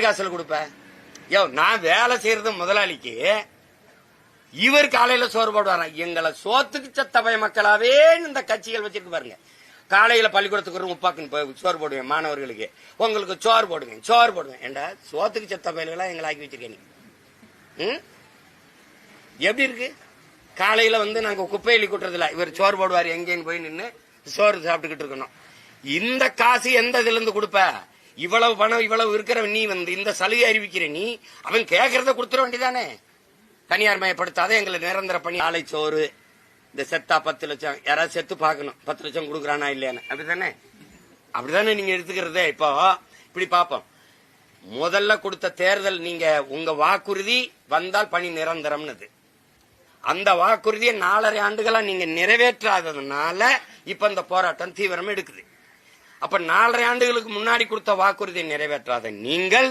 யாரு காசுல கொடுப்ப? நான் வேலை செய்யறது முதலாளிக்கு, இவர் காலையில சோறு போடுவாரா? எங்களை சோத்துக்கு சத்தபய மக்களாவே இந்த கட்சிகள் வச்சிருக்கு பாருங்க. காலையில பள்ளிக்கூடத்துக்கு உப்பாக்குன்னு சோறு போடுவேன் மாணவர்களுக்கு, உங்களுக்கு சோறு போடுவேன். ஏண்டா சோத்துக்கு செத்த பயல்களா எங்களை ஆக்கி வச்சிருக்கேன். எப்படி இருக்கு? காலையில நாங்க குப்பை எலி கூட்டுறதுல இவர் சோறு போடுவாரு, எங்கேன்னு போய் நின்று சோறு சாப்பிட்டுக்கிட்டு இருக்கணும். இந்த காசு எந்த இதுல இருந்து கொடுப்ப? இவ்வளவு பணம் இவ்வளவு இருக்கிற நீ இந்த சலுகை அறிவிக்கிற நீ, அவன் கேட்கறத கொடுத்துட வேண்டியதானே? தனியார் மயப்படுத்தாத எங்களை நிரந்தர பண்ணி ஆலை சோறு, இந்த செத்தா 10 லட்சம், யாராவது செத்து பார்க்கணும் 10 லட்சம் கொடுக்குறானா இல்லையான்னு, அப்படிதானே நீங்க எடுத்துக்கிறதே. இப்போ இப்படி பாப்போம். முதல்ல கொடுத்த தேர்தல் நீங்க உங்க வாக்குறுதி வந்தால் பணி நிரந்தரம்னது, அந்த வாக்குறுதியை 4.5 ஆண்டுகளா நீங்க நிறைவேற்றாததுனால இப்ப இந்த போராட்டம் தீவிரம் எடுக்குது. அப்ப 4.5 ஆண்டுகளுக்கு முன்னாடி கொடுத்த வாக்குறுதியை நிறைவேற்றாத நீங்கள்